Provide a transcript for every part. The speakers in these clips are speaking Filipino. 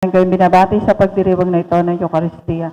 Kayo binabati sa pagdiriwang na ito ng Eucharistia.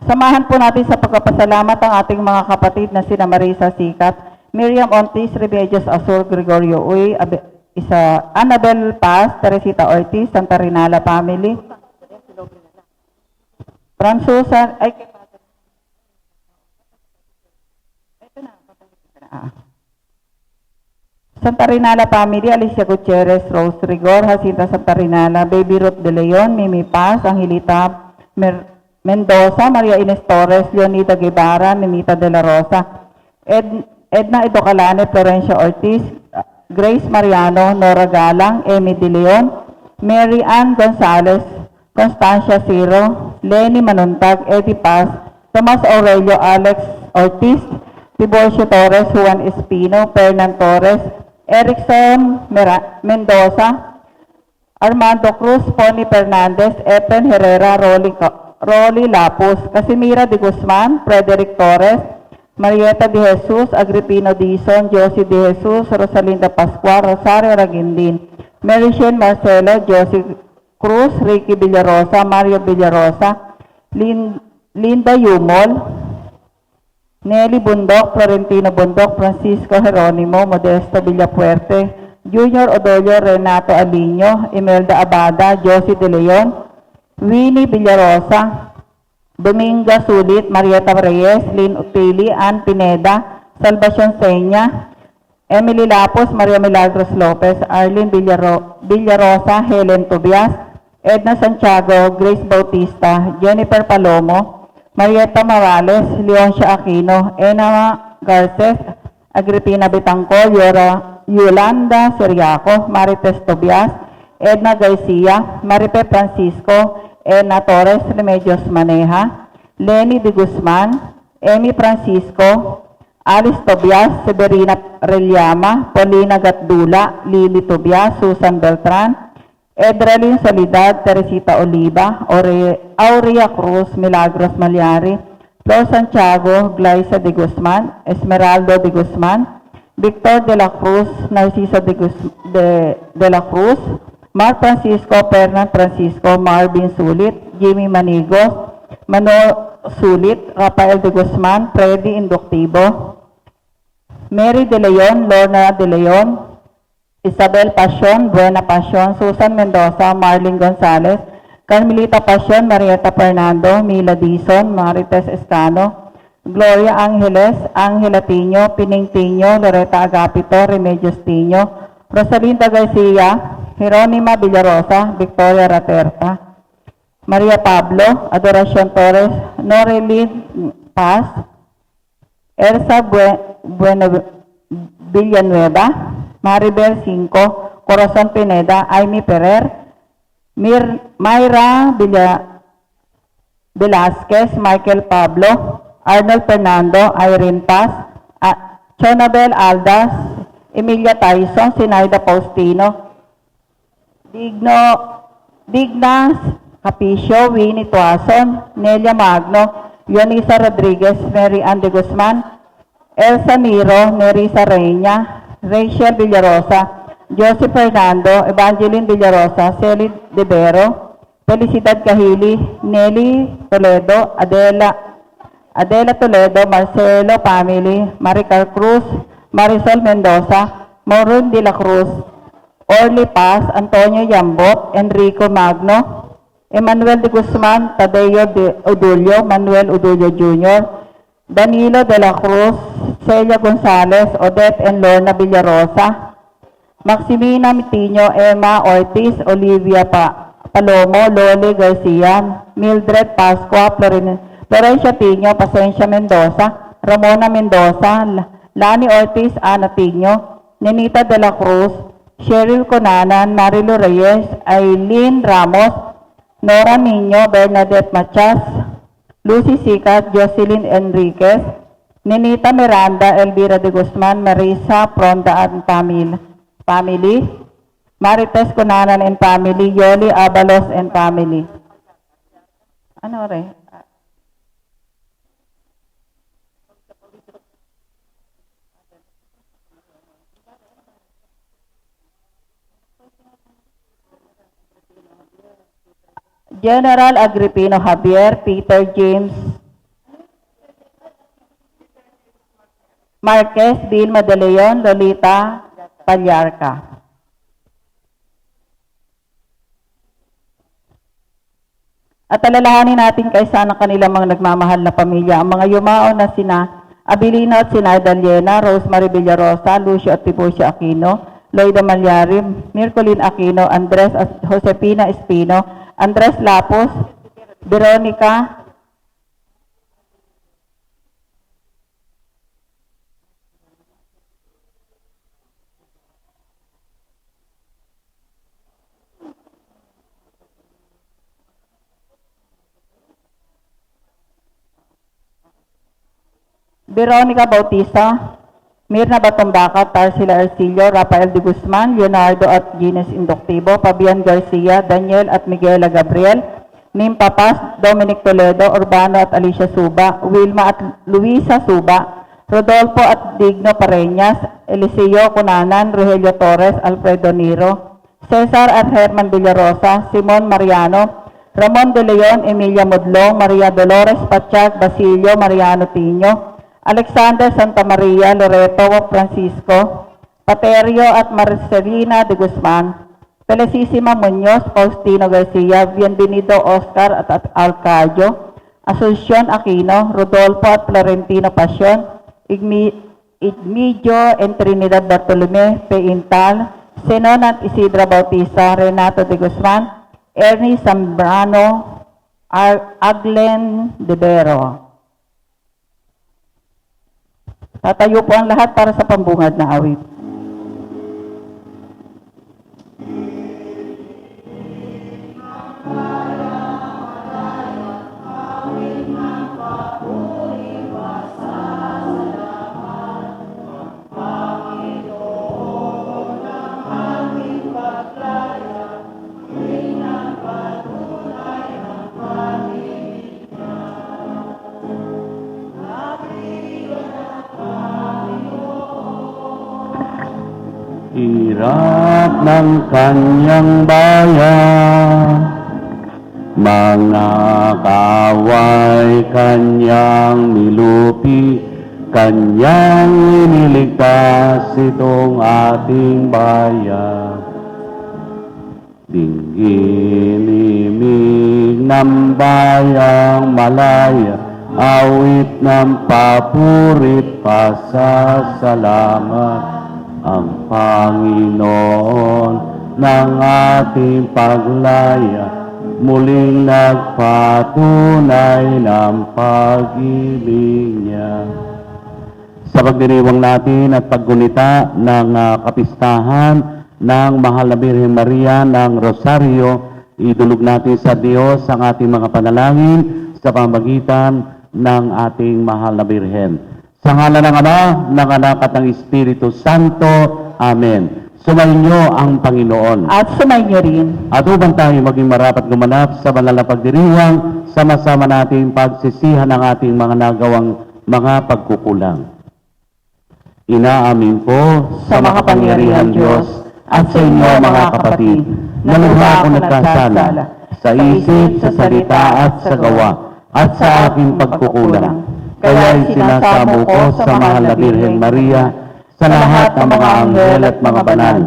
Samahan po natin sa pagpapasalamat ang ating mga kapatid na sina Marisa Sikat, Miriam Ontis, Remedios Azul, Gregorio Uy, Annabel Paz, Teresita Ortiz, Santa Rinala Family, Fransusan, Santa Rinala Family, Alicia Gutierrez, Rose Rigor, Jacinta Santa Rinala, Baby Ruth De Leon, Mimi Paz, Angelita Mendoza, Maria Ines Torres, Leonida Guevara, Nenita De La Rosa, Edna Edocalane, Florencia Ortiz, Grace Mariano, Nora Galang, Amy De Leon, Mary Ann Gonzalez, Constancia Ciro, Lenny Manuntag, Eddie Paz, Tomas Aurelio, Alex Ortiz, Tiborcio Torres, Juan Espino, Fernan Torres, Erickson Mendoza, Armando Cruz, Pony Fernandez, Epen Herrera, Rolly Lapus, Casimira de Guzman, Frederick Torres, Marieta de Jesus, Agripino Dizon, Josie de Jesus, Rosalinda Pascual, Rosario Raguindin, Mary Shane Marcelo, Josie Cruz, Ricky Villarosa, Mario Villarosa, Linda Yumol, Nelly Bundok, Florentino Bundok, Francisco Jeronimo, Modesto Villafuerte, Junior Odolio, Renato Aliño, Imelda Abada, Josie De Leon, Winnie Villarosa, Dominga Sulit, Marieta Reyes, Lynn Utili, Ann Pineda, Salvacion Seña, Emily Lapos, Maria Milagros Lopez, Arlene Villarosa, Helen Tobias, Edna Santiago, Grace Bautista, Jennifer Palomo, Marieta Morales, Leoncia Aquino, Ena Garces, Agripina Bitangco, Yolanda Seriaco, Marites Tobias, Edna Garcia, Maripe Francisco, Ena Torres, Remedios Maneja, Lenny de Guzman, Amy Francisco, Alice Tobias, Severina Reliama, Paulina Gatdula, Lily Tobias, Susan Beltran, Edralyn Solidad, Teresita Oliva, Aurea Cruz, Milagros Malyari, Flor Santiago, Glyza de Guzman, Esmeraldo de Guzman, Victor de la Cruz, Narciso de la Cruz, Mark Francisco, Fernand Francisco, Marvin Sulit, Jimmy Manigos, Manor Sulit, Rafael de Guzman, Freddy Inductivo, Mary De Leon, Lorna De Leon, Isabel Pasion, Buena Pasion, Susan Mendoza, Marlene Gonzalez, Carmelita Pasion, Marieta Fernando, Mila Dizon, Marites Escano, Gloria Angeles, Angela Tiño, Pining Tiño, Loreta Agapito, Remedios Tiño, Rosalinda Garcia, Jeronima Villarosa, Victoria Raterta, Maria Pablo, Adoracion Torres, Norelyn Paz, Elsa Villanueva, Maribel Cinco, Corazon Pineda, Amy Ferrer, Mayra Velasquez, Michael Pablo, Arnold Fernando, Irene Paz, Chonabel Aldas, Emilia Tyson, Sinaida Faustino, Dignas Capicio, Winnie Tuason, Nelia Magno, Yonisa Rodriguez, Mary Ann de Guzman, Elsa Miro, Nerissa Reina, Rachel Villarosa, Joseph Fernando, Evangeline Villarosa, Celine Devero, Felicidad Kahili, Nelly Toledo, Adela Toledo, Marcelo Family, Maricar Cruz, Marisol Mendoza, Maureen de la Cruz, Orly Paz, Antonio Yambot, Enrico Magno, Emmanuel de Guzman, Tadeo de Udulio, Manuel Udulio Jr., Danilo de la Cruz, Celia Gonzalez, Odette and Lorna Villarosa, Maximina Mitinho, Emma Ortiz, Olivia Palomo, Loli Garcia, Mildred Pascua, Florencia Tiño, Pasencia Mendoza, Ramona Mendoza, Lani Ortiz, Ana Tiño, Nenita de la Cruz, Cheryl Conanan, Marilu Reyes, Aileen Ramos, Nora Niño, Bernadette Machas, Lucy Sicat, Jocelyn Enriquez, Nenita Miranda, Elvira de Guzman, Marisa Pronda and family, Marites Conanan and family, Yoli Abalos and family. Ano re? General Agripino Javier, Peter James Marquez, Vilma De Leon, Lolita Palyarca. At alalahanin natin kaysa ng kanilang mga nagmamahal na pamilya, ang mga yumao na sina Abilino at Sinada Liena, Rosemary Villarosa, Lucio at Tiburcio Aquino, Loida Malyarim, Mircolin Aquino, Andres at Josepina Espino, Andres Lapos, Veronica Bautista, Mirna Batombaca, Tarsila Arcillo, Rafael de Guzman, Leonardo at Gines Indoctivo, Fabian Garcia, Daniel at Miguela Gabriel, Nim Papas, Dominic Toledo, Urbano at Alicia Suba, Wilma at Luisa Suba, Rodolfo at Digno Pareñas, Eliseo Cunanan, Rogelio Torres, Alfredo Niro, Cesar at Herman Villarosa, Simon Mariano, Ramon De Leon, Emilia Modlong, Maria Dolores Pachag, Basilio Mariano Tiño, Alexander Santa Maria, Loreto Francisco, Paterio at Marcelina de Guzman, Felicissima Muñoz, Faustino Garcia, Bienvenido Oscar at Alcayo, Asuncion Aquino, Rodolfo at Florentino Pasion, Igmedio en Trinidad Bartolome, Peintal, Zenon at Isidra Bautista, Renato de Guzman, Ernie Zambrano, Aglen de Vero. Tatayo po ang lahat para sa pambungad na awit. Hirap ng kanyang bayan, mga kaway kanyang nilupi, kanyang iniligtas itong ating bayan. Dinggin imig ng bayang malaya, awit ng papurit pasasalamat. Ang Panginoon ng ating paglaya, muling nagpatunay ng pag-ibig niya. Sa pagdiriwang natin at paggunita ng kapistahan ng Mahal na Birheng Maria ng Rosario, idulog natin sa Diyos ang ating mga panalangin sa pamamagitan ng ating Mahal na Birhen. Sa ngalan ng Ama, ng Anak at ng Espiritu Santo. Amen. Sumainyo ang Panginoon. At sumainyo rin. At upang tayo maging marapat gumanap sa banal na pagdiriwang, sama-sama nating pagsisihan ang ating mga nagawang mga pagkukulang. Inaamin ko sa makapangyarihan Diyos at sa inyo mga kapatid, na lubha ako nagkasala sa isip, sa salita at sa gawa, at sa aking pagkukulang. Kaya isinasamo ko sa Mahal na Birheng Maria, sa lahat ng mga anghel at mga banal,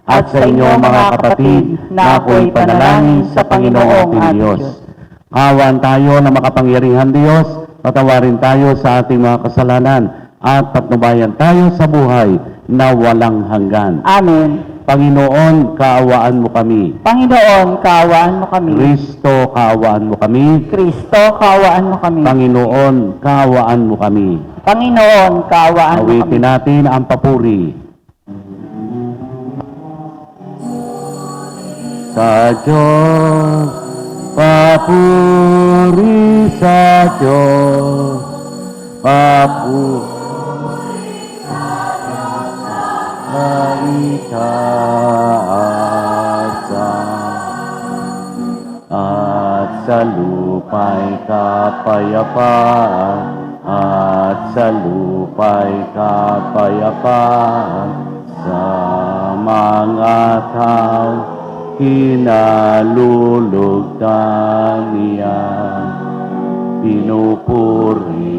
at sa inyo mga kapatid, na ako'y panalangin sa Panginoong ating Diyos. Kaawaan tayo na makapangyarihan Diyos, patawarin tayo sa ating mga kasalanan, at patnubayan tayo sa buhay na walang hanggan. Amen. Panginoon, kaawaan mo kami. Panginoon, kaawaan mo kami. Kristo, kaawaan mo kami. Kristo, kaawaan mo kami. Panginoon, kaawaan mo kami. Panginoon, kaawaan mo kami. Awitin natin ang papuri. Sa Diyos, papuri sa Diyos, papuri sa itaasan, at sa lupa'y kapayapaan, at sa lupa'y kapayapaan, sa mga tao kinalulugdan niya. Pinupuri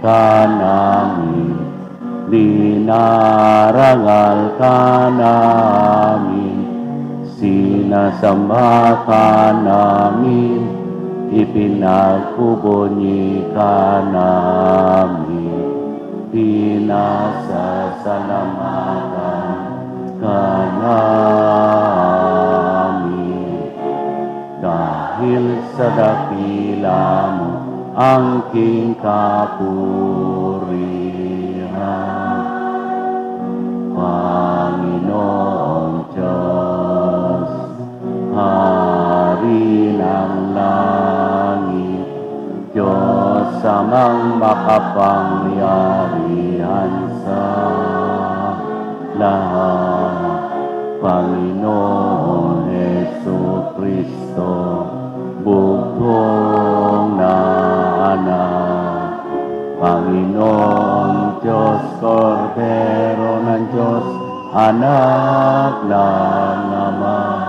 ka namin, dinarangal ka namin, sinasamba ka namin, ipinagpupuni ka namin, pinasasalamatan ka namin. Dahil sa dakila mo ang king kapurihan, Panginoong Diyos, Hari ng langit, Diyos amang makapangyarihan sa lahat, Panginoon Jesucristo, bugtong na anak, Panginoon Diyos, Kordero ng Diyos, anak ng Ama,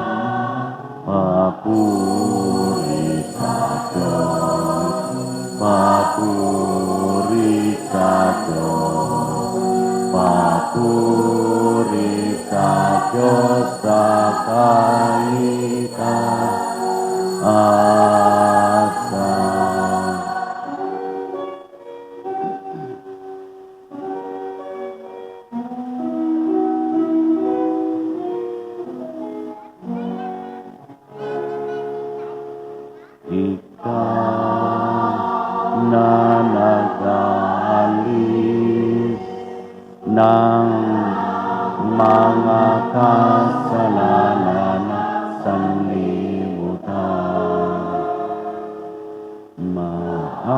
papuri sa Diyos, papuri sa Diyos, papuri sa Diyos sa kaitaasan. Ikaw na nag-aalis ng mga kasalanan at sanlibutan, maawa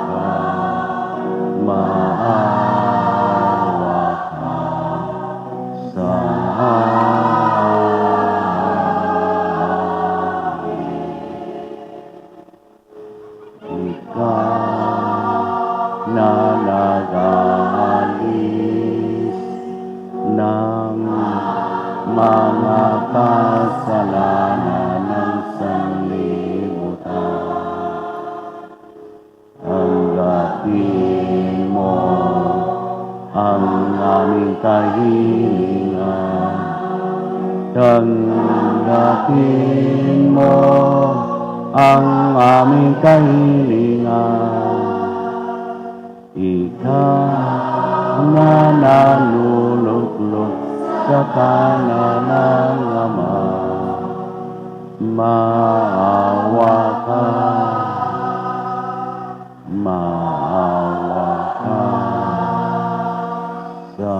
ka, maawa ka sa na nag-aalis ng mga kasalanan ng sanlibutan. Tanggapin mo ang aming kahilingan. Tanggapin mo ang aming kahilingan. Ikaw na naluluklok sa kanan ng Ama, maawa ka, maawa ka sa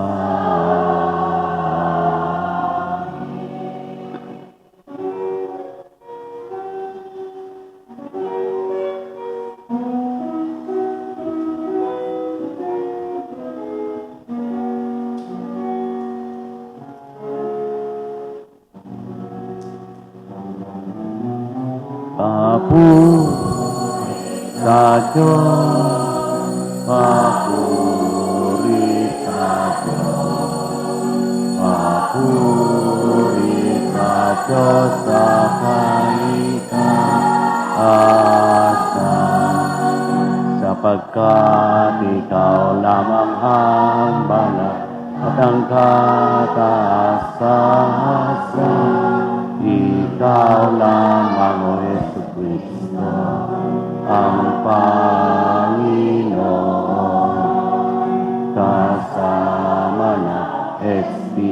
papuri sa Diyos, papuri sa Diyos, papuri sa Diyos sa kaitaasan, sapagkat ikaw lamang ang banal at ang kataasan. Ikaw lamang, O Jesucristo, ang Panginoon, kasama ng Espiritu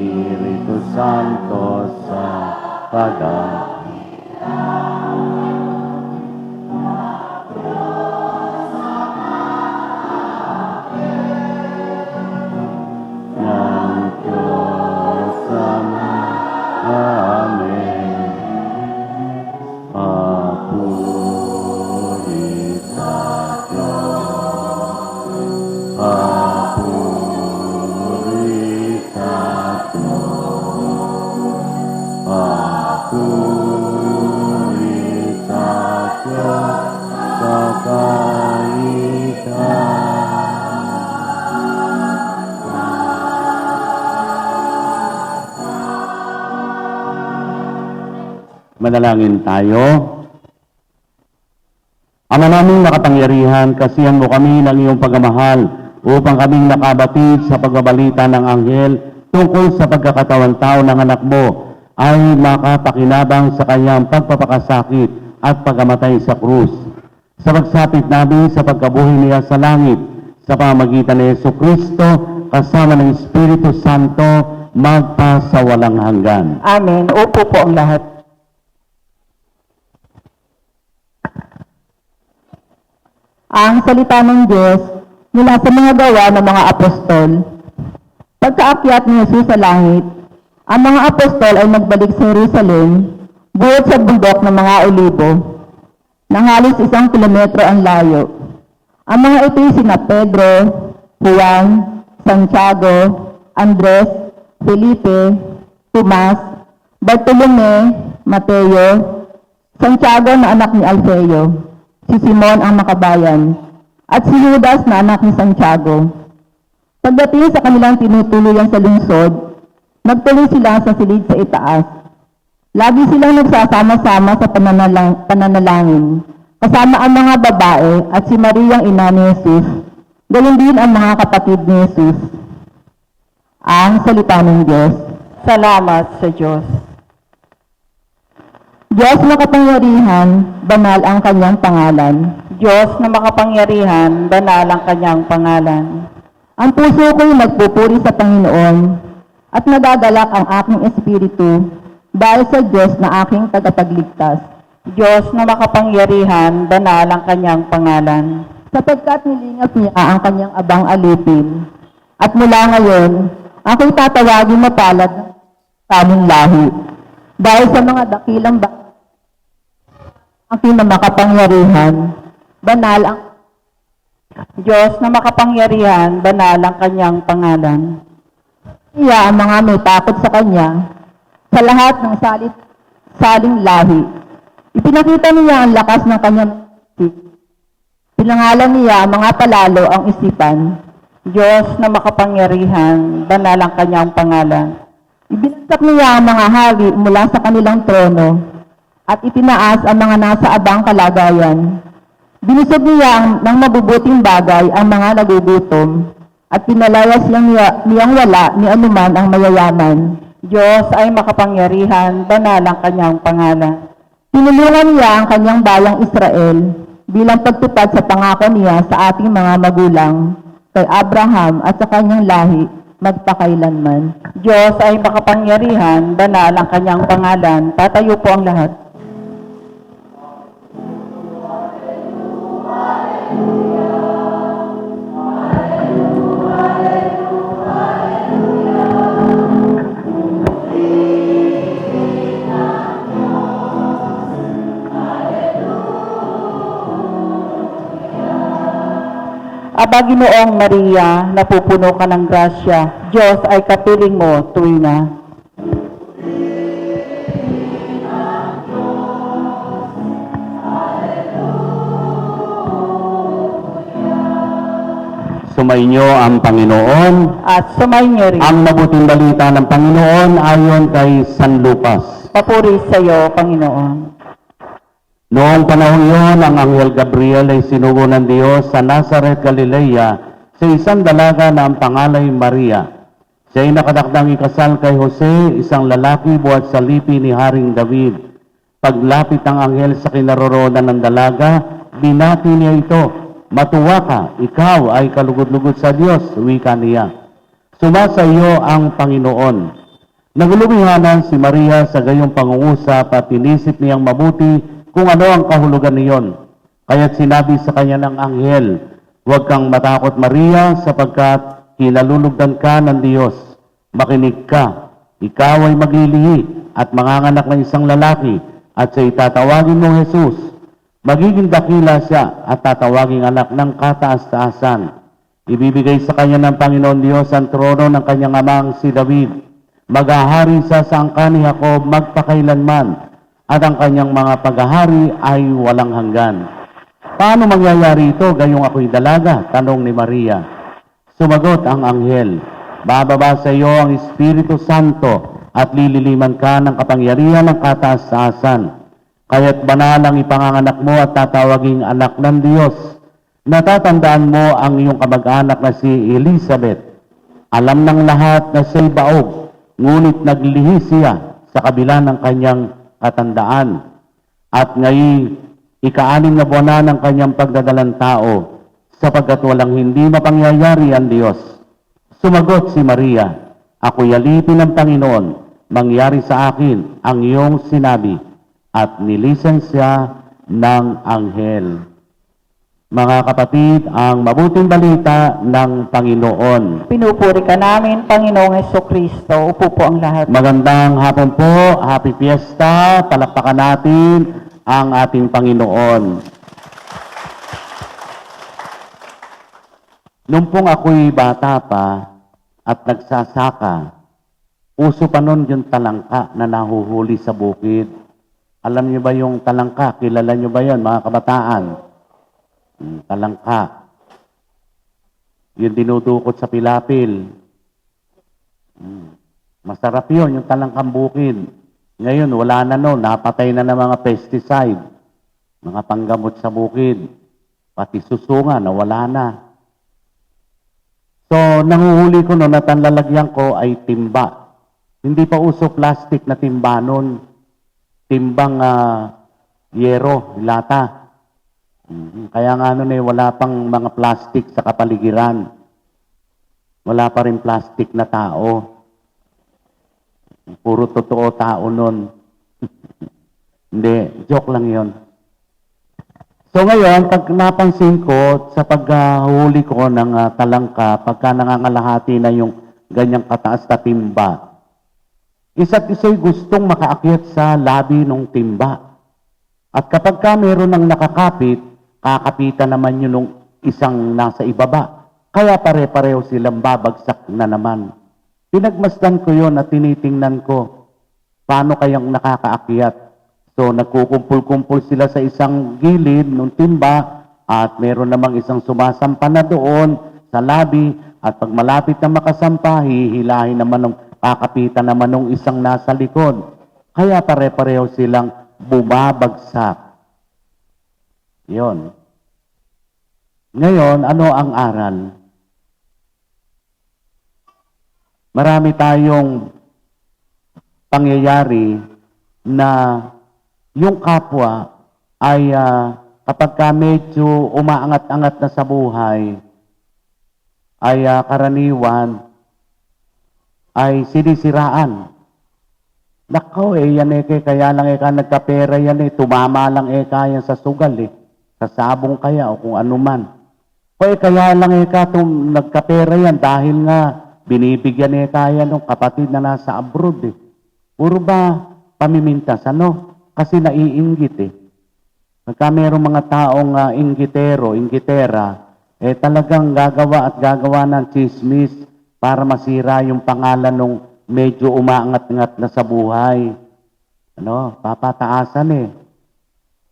ng Diyos Ama. Amen. Papuri sa Diyos. Papuri sa Diyos. Papuri sa Diyos sa kaitan. Manalangin tayo. Ama naming nakapangyarihan, kasihan mo kami ng iyong pagmamahal upang kaming nakabatid sa pagbabalita ng anghel tungkol sa pagkakatawan tao ng anak mo ay makapakinabang sa kanyang pagpapakasakit at pagkamatay sa krus. Sa pagsapit namin sa pagkabuhay niya sa langit, sa pamamagitan ni Jesucristo, kasama ng Espiritu Santo, magpa sa walang hanggan. Amen. Upo po ang lahat. Ang salita ng Diyos mula sa mga gawa ng mga apostol. Pagkaakyat ni Jesus sa langit, ang mga apostol ay nagbalik sa Jerusalem, buot sa bundok ng mga olibo, nang halos 1 kilometro ang layo. Ang mga ito ay sina Pedro, Juan, Santiago, Andres, Felipe, Tomas, Bartolome, Mateo, Santiago na anak ni Alfeo, si Simon ang makabayan, at si Judas na anak ni Santiago. Pagdating sa kanilang tinutuluyan sa lungsod, nagtuloy sila sa silid sa itaas. Lagi silang nagsasama-sama sa pananalangin, kasama ang mga babae at si Mariang ina ni Jesus, gayon din ang mga kapatid ni Jesus. Ang salita ng Diyos. Salamat sa Diyos. Diyos na kapangyarihan, banal ang kanyang pangalan. Diyos na makapangyarihan, banal ang kanyang pangalan. Ang puso ko'y nagpupuri sa Panginoon at nagagalak ang aking espiritu dahil sa Diyos na aking tagapagligtas. Diyos na makapangyarihan, banal ang kanyang pangalan. Sapagkat nilingap niya ang kanyang abang alipin. At mula ngayon, ako'y tatawagin mapalad ng aming lahi. Dahil sa mga dakilang aking na makapangyarihan, banal ang Diyos na makapangyarihan, banal ang kanyang pangalan. Iya ang mga may takot sa kanya, sa lahat ng saling lahi. Ipinakita niya ang lakas ng kanyang pinangalan niya ang mga palalo ang isipan. Diyos na makapangyarihan, banal ang kanyang pangalan. Ibinagsak niya ang mga hari mula sa kanilang trono at itinaas ang mga nasa abang kalagayan. Binusog niya ng mabubuting bagay ang mga nagugutom at pinalayas niyang wala ni anuman ang mayayaman. Diyos ay makapangyarihan, banal ang kanyang pangalan. Tinulungan niya ang kanyang bayang Israel bilang pagtupad sa pangako niya sa ating mga magulang, kay Abraham at sa kanyang lahi, magpakailanman. Diyos ay makapangyarihan, banal ang kanyang pangalan. Tatayo po ang lahat. Aba, Ginoong Maria, napupuno ka ng grasya. Diyos ay kapiling mo, tuwina. Sumainyo ang Panginoon. At sumainyo rin. Ang mabuting balita ng Panginoon ayon kay San Lucas. Papuri sa iyo, Panginoon. Noong panahon iyon, ang Anghel Gabriel ay sinugo ng Diyos sa Nazaret, Galilea, sa isang dalaga na ang pangalay Maria. Siya ay nakadakdang ikasal kay Jose, isang lalaki buhat sa lipi ni Haring David. Paglapit ng anghel sa kinaroroonan ng dalaga, binati niya ito, "Matuwa ka, ikaw ay kalugod-lugod sa Diyos," wika niya. "Sumasa iyo ang Panginoon." Nagulubihanan si Maria sa gayong pangungusap at inisip niyang mabuti kung ano ang kahulugan niyon. Kaya't sinabi sa kanya ng anghel, "Huwag kang matakot, Maria, sapagkat kinalulugdan ka ng Diyos. Makinig ka, ikaw ay maglilihi at manganganak ng isang lalaki at sa itatawagin mong Jesus. Magiging dakila siya at tatawaging anak ng kataas-taasan. Ibibigay sa kanya ng Panginoon Diyos ang trono ng kanyang amang si David. Maghahari siya sa angkan ni Jacob magpakailanman at ang kanyang mga paghahari ay walang hanggan." "Paano mangyayari ito, gayong ako'y dalaga?" tanong ni Maria. Sumagot ang anghel, "Bababa sa iyo ang Espiritu Santo at lililiman ka ng kapangyarihan ng kataas-taasan. Kaya't banal ang ipanganganak mo at tatawaging anak ng Diyos. Natatandaan mo ang iyong kamag-anak na si Elizabeth. Alam ng lahat na siya'y baog, ngunit naglihi siya sa kabila ng kanyang katandaan. At ngayon, ika-6 na buwan na ng kanyang pagdadalang tao, sapagkat walang hindi mapangyayari ang Diyos." Sumagot si Maria, "Ako'y alipin ng Panginoon, mangyari sa akin ang iyong sinabi." At nilisan siya ng anghel. Mga kapatid, ang mabuting balita ng Panginoon. Pinupuri ka namin, Panginoong Hesukristo. Upo po ang lahat. Magandang hapon po, happy fiesta, palakpakan natin ang ating Panginoon. Nung pong ako'y bata pa at nagsasaka, uso pa nun yung talangka na nahuhuli sa bukid. Alam niyo ba yung talangka? Kilala niyo ba yun, mga kabataan? Talangka. Yung dinudukot sa pilapil. Masarap yun, yung talangkang bukid. Ngayon, wala na no, napatay na ng mga pesticide, mga panggamot sa bukid, pati susunga, nawala na. So, nanguhuli ko noon at ang lalagyan ko ay timba. Hindi pa uso plastic na timba noon. Timbang yero, lata. Kaya nga noon wala pang mga plastic sa kapaligiran. Wala pa rin plastic na tao. Puro totoo tao nun. Hindi, joke lang yon. So ngayon, pag napansin ko sa paghuli ko ng talangka, pagka nangangalahati na yung ganyang kataas na timba, isa't isa'y gustong makaakyat sa labi ng timba. At kapag ka meron ng nakakapit, kakapitan naman yun ng isang nasa ibaba. Kaya pare-pareho silang babagsak na naman. Pinagmasdan ko yon at tinitingnan ko, paano kayang nakakaakyat? So, nagkukumpul-kumpul sila sa isang gilid ng timba at meron namang isang sumasampa na doon sa labi at pag malapit na makasampa, hihilahin naman ng kakapitan naman ng isang nasa likod. Kaya pare-pareho silang bumabagsak. Yon. Ngayon, ano ang aral? Marami tayong pangyayari na yung kapwa ay kapag ka medyo umaangat-angat na sa buhay, ay karaniwan ay sinisiraan. Nakaw yan kaya lang ka nagkapera yan tumama lang yan sa sugal sa sabong kaya o kung ano man. Kaya lang ka nagkapera yan dahil nga binibigyan kaya ng kapatid na nasa abroad Puro ba pamimintas, Kasi naiinggit Pagka mayroong mga taong inggitera, talagang gagawa at gagawa ng chismis para masira yung pangalan ng medyo umaangat-angat na sa buhay. Papataasan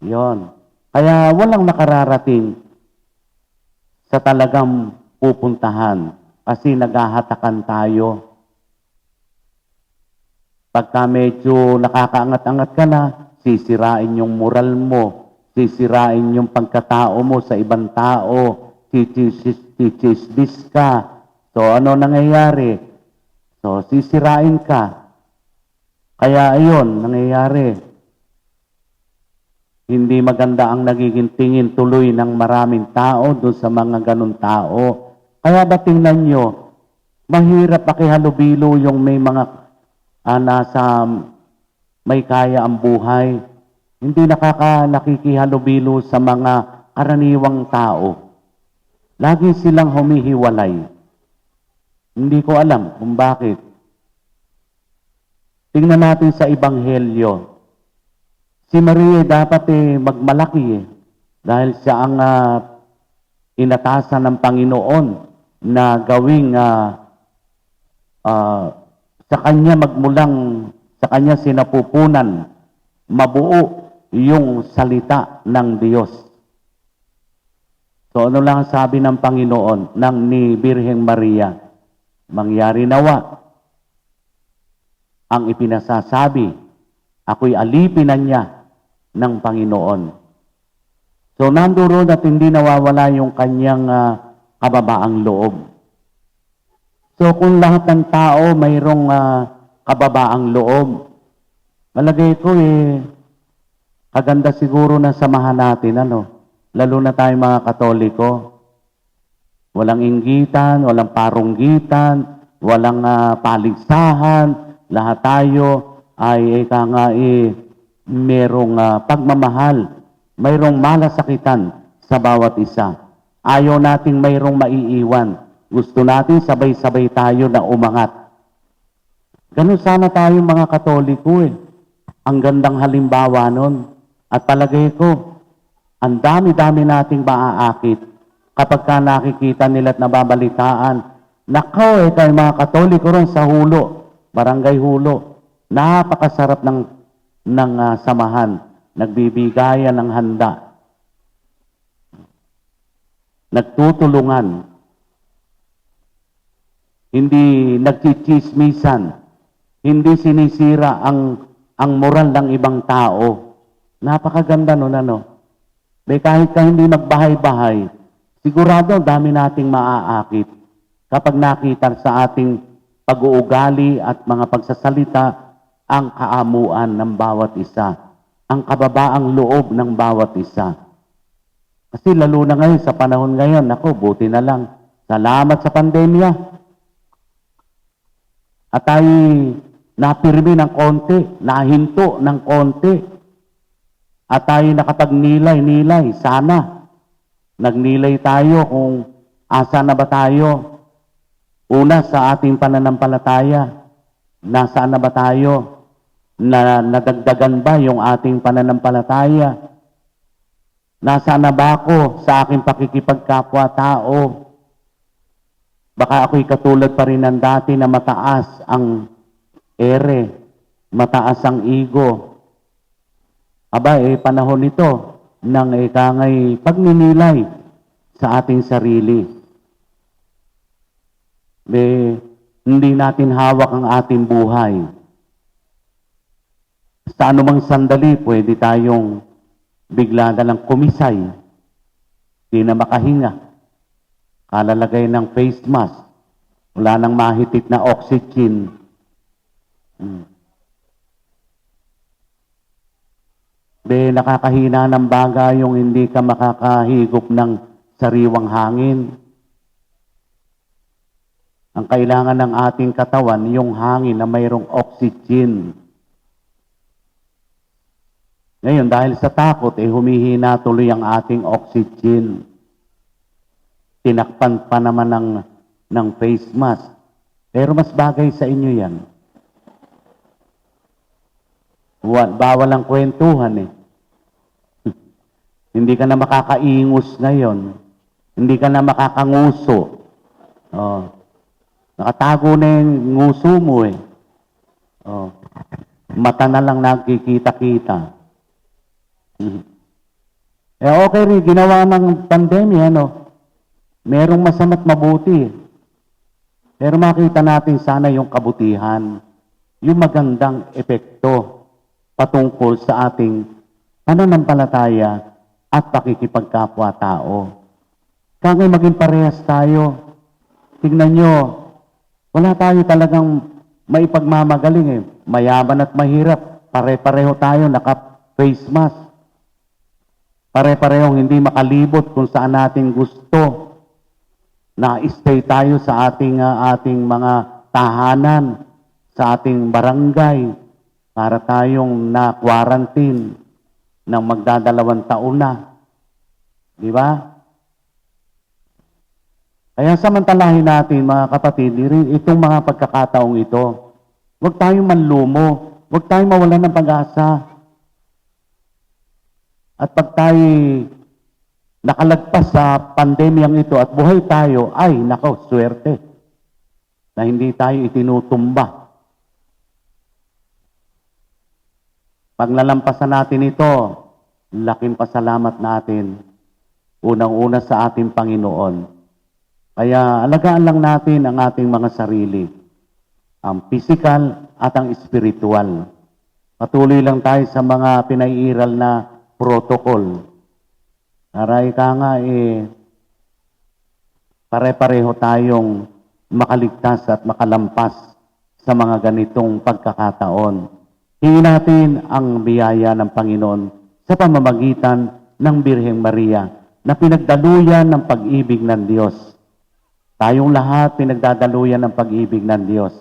Yon. Kaya walang nakararating sa talagang pupuntahan kasi naghahatakan tayo. Pagka medyo nakakaangat-angat ka na, sisirain yung moral mo, sisirain yung pagkatao mo sa ibang tao, chichisbis ka. So, ano nangyayari? So, sisirain ka. Kaya, ayun, nangyayari. Hindi maganda ang nagiging tingin tuloy ng maraming tao doon sa mga ganun tao. Kaya ba tingnan nyo, mahirap pakihalubilo yung may mga nasa may kaya ang buhay, hindi nakikihalubilo sa mga karaniwang tao. Lagi silang humihiwalay. Hindi ko alam kung bakit. Tingnan natin sa Ebanghelyo. Si Maria dapat magmalaki dahil siya ang inatasan ng Panginoon na gawing sa kanya sa kanya sinapupunan, mabuo yung salita ng Diyos. So ano lang sabi ng Panginoon ni Birheng Maria? Mangyari nawa ang ipinasasabi, ako'y alipinan niya ng Panginoon. So nandoon at hindi nawawala yung kanyang kababaang loob. So kung lahat ng tao mayroong kababaang loob, malagay ko kaganda siguro na samahan natin, lalo na tayong mga Katoliko. Walang inggitan, walang parunggitan, walang paligsahan, lahat tayo ay merong pagmamahal, mayroong malasakitan sa bawat isa. Ayaw nating mayroong maiiwan. Gusto natin sabay-sabay tayo na umangat. Ganun sana tayo mga Katoliko Ang gandang halimbawa nun. At palagay ko, ang dami-dami nating maaakit kapag ka nakikita nila at nababalitaan. Nakaw kayo mga Katoliko rin sa Hulo, Barangay Hulo. Napakasarap ng samahan. Nagbibigayan ng handa. Nagtutulungan. Hindi nagchichismisan. Hindi sinisira ang moral ng ibang tao. Napakaganda nun, kahit ka hindi magbahay-bahay, sigurado dami nating maaakit kapag nakita sa ating pag-uugali at mga pagsasalita ang kaamuan ng bawat isa, ang kababaang loob ng bawat isa. Kasi lalo na ngayon, sa panahon ngayon, buti na lang. Salamat sa pandemya. At tayo napirmi ng konti, nahinto ng konti. At tayo nakapagnilay-nilay, sana. Nagnilay tayo kung asa na ba tayo. Una, sa ating pananampalataya. Nasaan na ba tayo? Nadagdagan ba yung ating pananampalataya? Nasaan na ba ako sa aking pakikipagkapwa-tao? Baka ako'y katulad pa rin ng dati na mataas ang ere, mataas ang ego. Aba, panahon nito ng ikangay pagninilay sa ating sarili. Hindi natin hawak ang ating buhay. Sa anumang sandali, pwede tayong bigla na lang kumisay. Di na makahinga. Kalalagay ng face mask. Wala nang mahitit na oxygen. Nakakahina ng baga yung hindi ka makakahigop ng sariwang hangin. Ang kailangan ng ating katawan, yung hangin na mayroong oxygen. Ngayon, dahil sa takot, humihina tuloy ang ating oxygen. Tinakpan pa naman ng face mask. Pero mas bagay sa inyo yan. Bawal ang kwentuhan Hindi ka na makakaingus ngayon. Hindi ka na makakanguso. Nakatago na yung nguso mo Mata na lang nagkikita-kita. Okay rin, ginawa ng pandemya, merong masama't mabuti. Pero makita natin sana yung kabutihan, yung magandang epekto patungkol sa ating pananampalataya at pakikipagkapwa-tao. Kaya maging parehas tayo. Tingnan nyo, wala tayo talagang maipagmamagaling Mayaman at mahirap, pare-pareho tayo naka-face mask. Pare-parehong hindi makalibot kung saan natin gusto na stay tayo sa ating mga tahanan, sa ating barangay para tayong na-quarantine ng magdadalawang taon na. Di ba? Kaya samantalahin natin, mga kapatid, itong mga pagkakataong ito. Huwag tayong manlumo. Huwag tayong mawalan ng pag-asa. At pag tayo nakalagpas sa pandemyang ito at buhay tayo, ay, nako, swerte na hindi tayo itinutumba. Pag nalampasan natin ito, laking pasalamat natin, unang-una sa ating Panginoon. Kaya alagaan lang natin ang ating mga sarili, ang physical at ang spiritual. Patuloy lang tayo sa mga pinaiiral na protocol. Aray ka nga pare-pareho tayong makaligtas at makalampas sa mga ganitong pagkakataon. Hingin natin ang biyaya ng Panginoon sa pamamagitan ng Birheng Maria na pinagdaluyan ng pag-ibig ng Diyos. Tayong lahat pinagdadaluyan ng pag-ibig ng Diyos.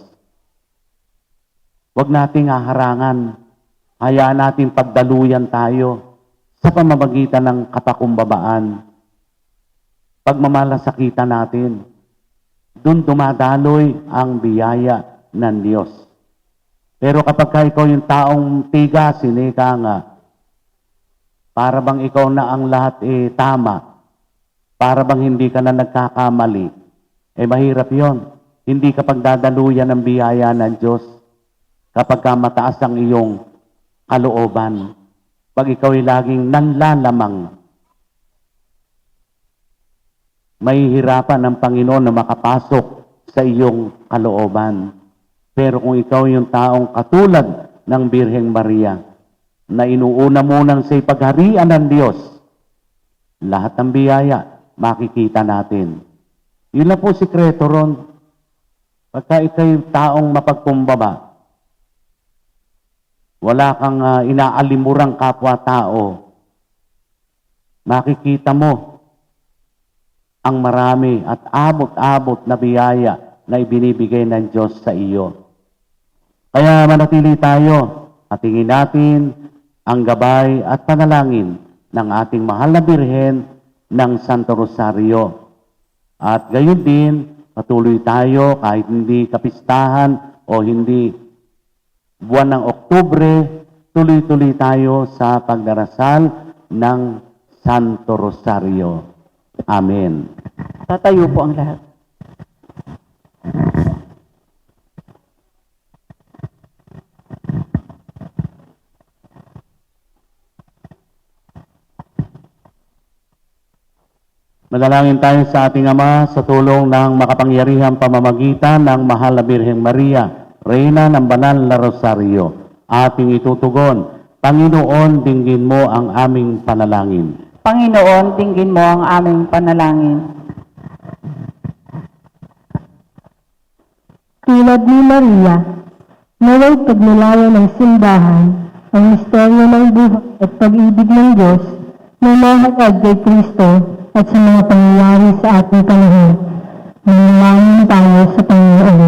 Huwag nating haharangan. Hayaan natin pagdaluyan tayo sa pamamagitan ng katakumbabaan. Pagmamalasakitan natin. Doon dumadaloy ang biyaya ng Diyos. Pero kapag ikaw yung taong tigas, sinika nga, para bang ikaw na ang lahat tama, para bang hindi ka na nagkakamali, mahirap yon. Hindi ka pagdadaluyan ng biyaya ng Diyos kapag ka mataas ang iyong kalooban. Pag ikaw ay laging nanlalamang, mahihirapan ang Panginoon na makapasok sa iyong kalooban. Pero kung ikaw yung taong katulad ng Birheng Maria, na inuuna munang sa ipagharian ng Diyos, lahat ng biyaya makikita natin. Yun lang po sikreto ron. Pagka ikaw'y taong mapagkumbaba, wala kang inaalimurang kapwa-tao, makikita mo ang marami at abot-abot na biyaya na ibinibigay ng Diyos sa iyo. Kaya manatili tayo at tingin natin ang gabay at panalangin ng ating mahal na Birhen ng Santo Rosario. At gayon din, patuloy tayo kahit hindi kapistahan o hindi buwan ng Oktubre, tuloy-tuloy tayo sa pagdarasal ng Santo Rosario. Amen. Tatayo po ang lahat. Manalangin tayo sa ating Ama sa tulong ng makapangyarihang pamamagitan ng Mahal na Birheng Maria, Reyna ng Banal na Rosario. Ating itutugon, Panginoon, dinggin mo ang aming panalangin. Panginoon, dinggin mo ang aming panalangin. Tulad ni Maria, naway pagnilayan ng simbahan ang misteryo ng buhay at pag-ibig ng Diyos na mahagad kay Kristo at sa mga pangyayari sa ating panahon. Manalangin tayo sa Panginoon.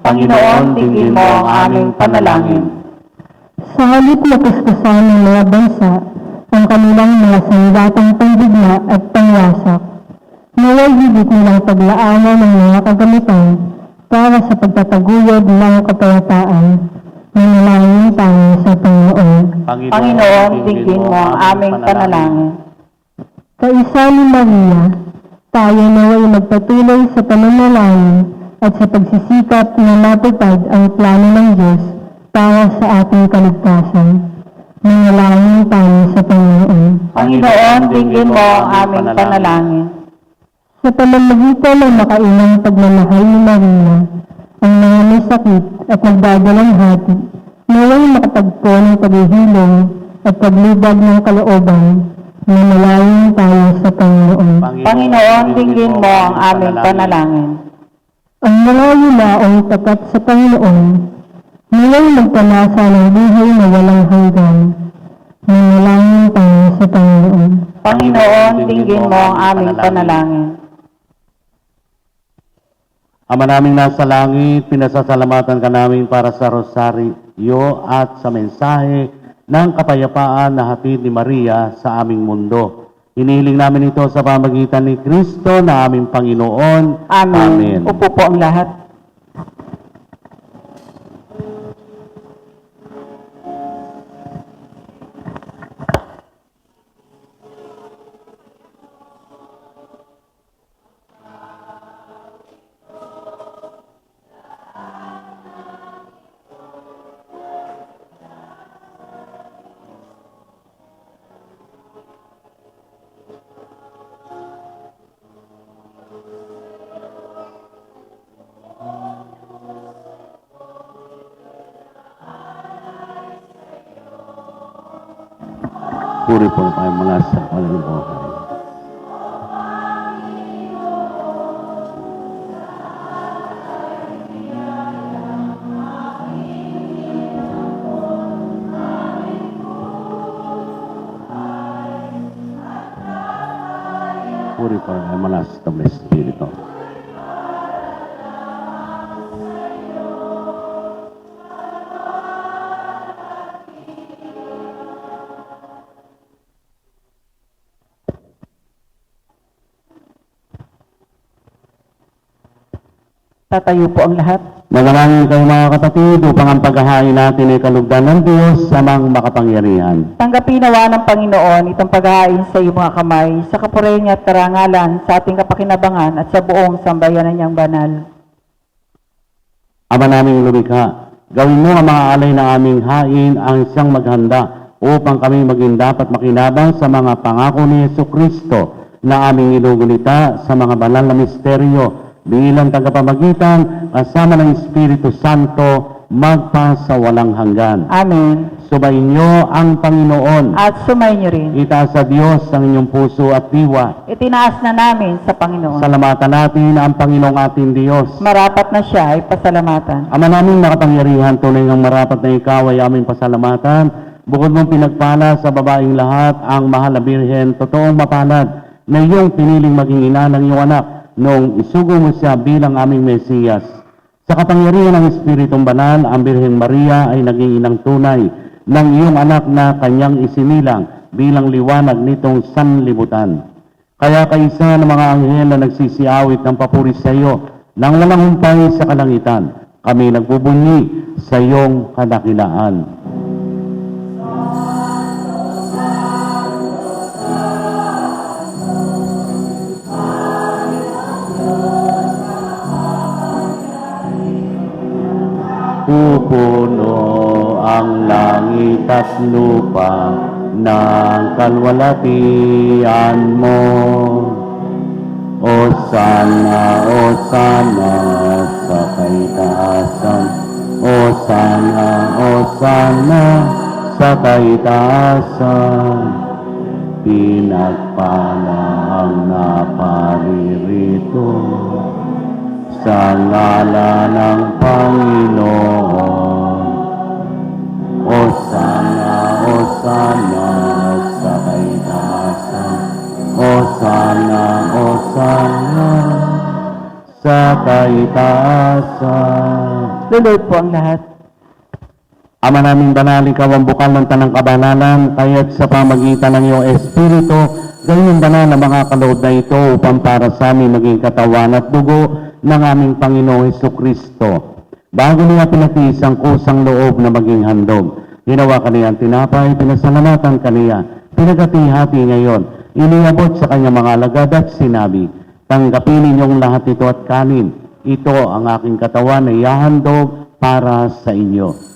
Panginoon, dinggin mo ang aming panalangin. Sa halip na kuskusan ng mga bansa ang kanilang mga sandatang pandigma at pangwasak, naway higit nilang paglaanan ng mga kagamitan para sa pagtataguyod ng kapayapaan. Manalangin tayo sa Panginoon. Panginoon, dinggin mo ang aming panalangin. Kaisa ni Maria, tayo naway magpatuloy sa pananalangin at sa pagsisikap na matupad ang plano ng Diyos para sa ating kaligtasan. Manalangin tayo sa Panginoon. Panginoon, dinggin mo ang aming panalangin. Sa pamamagitan ng makainang pagmamahal ni Maria, ang mga may sakit at nagdadalang hati, naway makatagpo ng paghihilom at paglubag ng kalooban. Manalangin tayo sa Panginoon. Panginoon, dinggin mo ang aming panalangin. Ang mga yumaong tapat sa Panginoon, naway magpanasa ng buhay na walang hanggan. Manalangin tayo sa Panginoon. Panginoon, dinggin mo ang aming panalangin. Ama naming nasa langit, pinasasalamatan ka namin para sa rosaryo at sa mensahe ng kapayapaan na hatid ni Maria sa aming mundo. Hinihiling namin ito sa pamagitan ni Kristo na aming Panginoon. Amen. Upo po ang lahat. Puri po tayo mga sa kaluluwa. Puri po tayo mga sa Espiritu. Tatayo po ang lahat. Manalangin kayo mga kapatid upang ang paghahain natin ay kalugdan ng Diyos sa mga makapangyarihan. Tanggapin nawa ng Panginoon itong paghahain sa iyong mga kamay, sa kapurihan niya at karangalan, sa ating kapakinabangan at sa buong sambayanan niyang banal. Ama naming lumikha, gawin mo ang mga alay na aming hain ang siyang maghanda upang kami maging dapat makinabang sa mga pangako ni Jesucristo na aming inugunita sa mga banal na misteryo bilang tagapamagitan kasama ng Espiritu Santo magpa sa walang hanggan. Amen. Subayin niyo ang Panginoon. At sumayin niyo rin. Itaas sa Diyos ang inyong puso at diwa. Itinaas na namin sa Panginoon. Salamatan natin ang Panginoong ating Diyos. Marapat na siya ay pasalamatan. Ama naming nakapangyarihan, tunay ng marapat na ikaw ay aming pasalamatan. Bukod mong pinagpala sa babaeng lahat ang mahal na Birhen, totoong mapalad na iyong piniling maging ina ng iyong anak noong isugo mo siya bilang aming Mesiyas. Sa kapangyarihan ng Espiritong Banal, ang Birheng Maria ay naging inang tunay ng iyong anak na kanyang isinilang bilang liwanag nitong sanlibutan. Kaya kaisa ng mga anghel na nagsisiawit ng papuri sa iyo nang walang humpay sa kalangitan, kami nagbubunyi sa iyong kadakilaan. Pupuno ang langit at lupa ng kalwalatian mo. Osana, Osana sa kaitaasan. Osana, Osana sa kaitaasan. Pinagpala ang naparirito sa ngalan ng Panginoon. Osana, Osana sa kaitaasan. Osana, Osana sa kaitaasan. Lulod po ang lahat. Ama naming banal, ikaw ang bukal ng tanang kabanalan, kaya't sa pamagitan ng iyong Espiritu, gawin banal ang mga kaloob na ito upang para sa amin maging katawan at dugo ng aming Panginoong Jesucristo. Bago niya pinatiis ang kusang loob na maging handog, ginawa kaniya ang tinapay, pinasalamatan kaniya, pinagati-hati ngayon, iniabot sa kanyang mga alagad at sinabi, tanggapin ninyong lahat ito at kanin, ito ang aking katawan na ihahandog para sa inyo.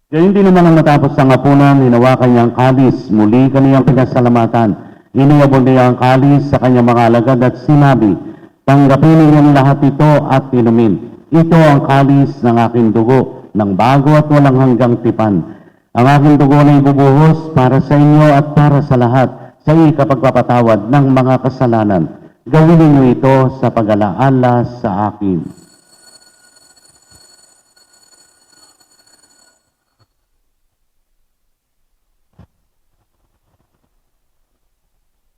Gayun din naman ang matapos sa hapunan, hinawakan niya ang kalis, muli kaniyang pinasalamatan. Iniabot niya ang kalis sa kanyang mga alagad at sinabi, tanggapin ninyong lahat ito at inumin. Ito ang kalis ng aking dugo, ng bago at walang hanggang tipan. Ang aking dugo na ibubuhos para sa inyo at para sa lahat, sa ikapagpapatawad ng mga kasalanan. Gawin ninyo ito sa pag-alaala sa akin.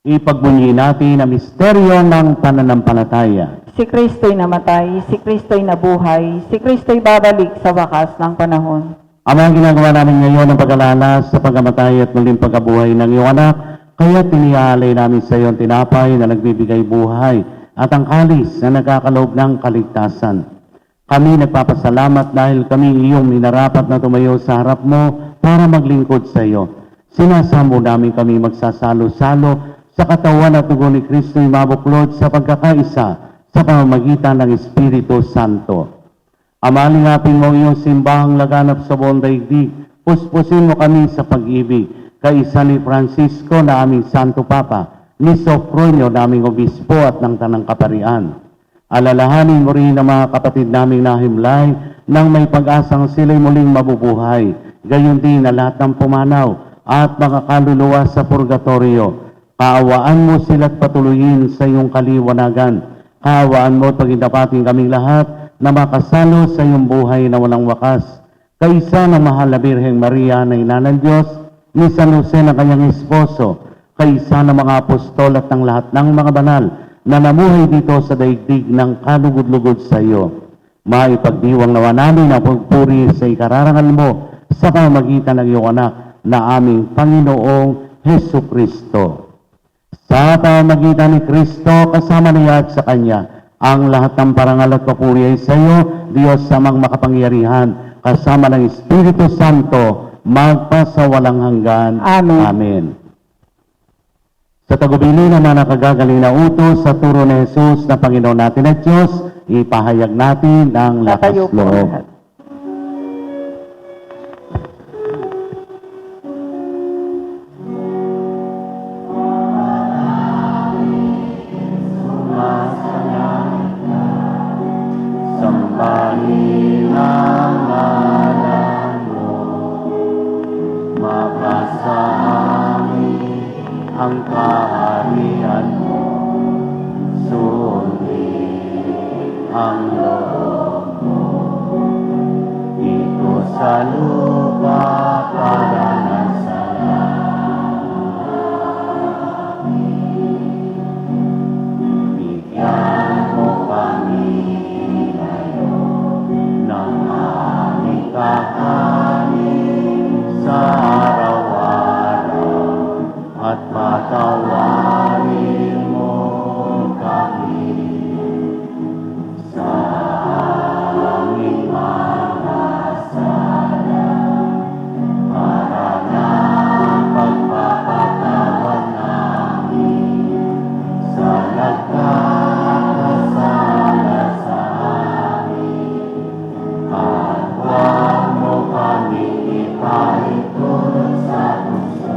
Ipagbunyi natin ang misteryo ng pananampalataya. Si Kristo'y namatay, si Kristo'y nabuhay, si Kristo'y babalik sa wakas ng panahon. Ama, ginagawa namin ngayon ang pag-alala sa pagkamatay at muling pagkabuhay ng iyong anak, kaya tinialay namin sa iyo ang tinapay na nagbibigay buhay at ang kalis na nagkakaloob ng kaligtasan. Kami nagpapasalamat dahil kami iyong minarapat na tumayo sa harap mo para maglingkod sa iyo. Sinasamo namin kami magsasalo-salo sa katawan at dugo ni Kristo'y mabuklod sa pagkakaisa sa pamamagitan ng Espiritu Santo. Ama, lingapin mo iyong simbahang laganap sa buong daigdig. Puspusin mo kami sa pag-ibig. Kaisa ni Francisco na aming Santo Papa, ni Sofronio na aming Obispo at ng Tanang Kaparian. Alalahanin mo rin ang mga kapatid naming nahimlay nang may pag-asang sila'y muling mabubuhay. Gayon din na lahat ng pumanaw at mga kaluluwa sa purgatorio. Kaawaan mo sila't patuloyin sa iyong kaliwanagan. Kaawaan mo at pagindapating kaming lahat na makasalo sa iyong buhay na walang wakas. Kaisa ng mahal na Birheng Maria na Ina ng Diyos, ni San Jose na kanyang esposo, kaisa ng mga apostol at ng lahat ng mga banal na namuhay dito sa daigdig ng kalugod-lugod sa iyo. Maipagdiwang nawa namin ang pagpuri sa ikararangal mo sa pamamagitan ng iyong anak na aming Panginoong Hesu Kristo. Sa pamamagitan ni Kristo, kasama niya at sa Kanya, ang lahat ng parangal at papuri ay sa iyo, Diyos samang makapangyarihan, kasama ng Espiritu Santo, magpasawalang hanggan. Amen. Amen. Sa tagubili naman ang kagagaling na utos sa turo ni Jesus na Panginoon natin at Diyos, ipahayag natin ang lakas Tatayo po loob. lahat. Sambahin ang ngalan mo, mapasa amin ang kaharian mo, sundin ang loob mo, dito sa lupa para nasa langit. Bigyan mo kami ng aming kakanin sa araw-araw at patawarin mo kami sa aming mga sala para ng pagpapatawad namin sa nagkakasala sa amin. At huwag mo kami ipahiturot sa puso,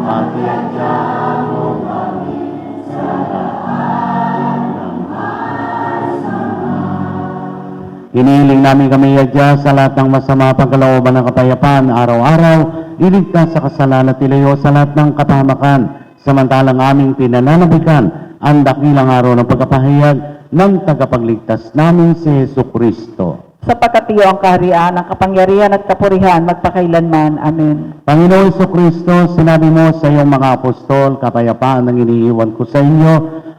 at iadyan mo kami sa lahat ng masama. Hinihiling namin kami iadya sa lahat ng masama pagkalooban ng kapayapaan araw-araw, iligtas sa kasalanan at ilayo sa lahat ng kapahamakan, samantalang aming pinananabikan ang dakilang araw ng pagkapahayag ng tagapagligtas namin si Hesu Kristo. Sapagkat iyo ang kaharian, ang kapangyarihan at kapurihan magpakailanman. Amen. Panginoon Jesucristo, sinabi mo sa iyong mga apostol, kapayapaan ang iniiwan ko sa inyo,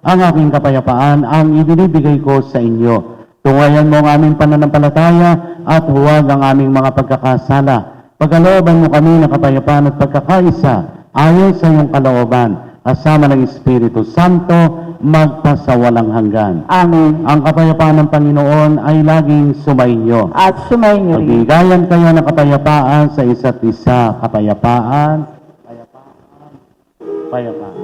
ang aking kapayapaan ang ibinibigay ko sa inyo. Tungayan mo ang aming pananampalataya at huwag ang aming mga pagkakasala. Pagkalooban mo kami ng kapayapaan at pagkakaisa ayon sa iyong kalooban, kasama ng Espiritu Santo, magpasawalang hanggan. Amen. Ang kapayapaan ng Panginoon ay laging sumainyo. At sumainyo rin. Magbigayan kayo ng kapayapaan sa isa't isa. Kapayapaan, kapayapaan, kapayapaan.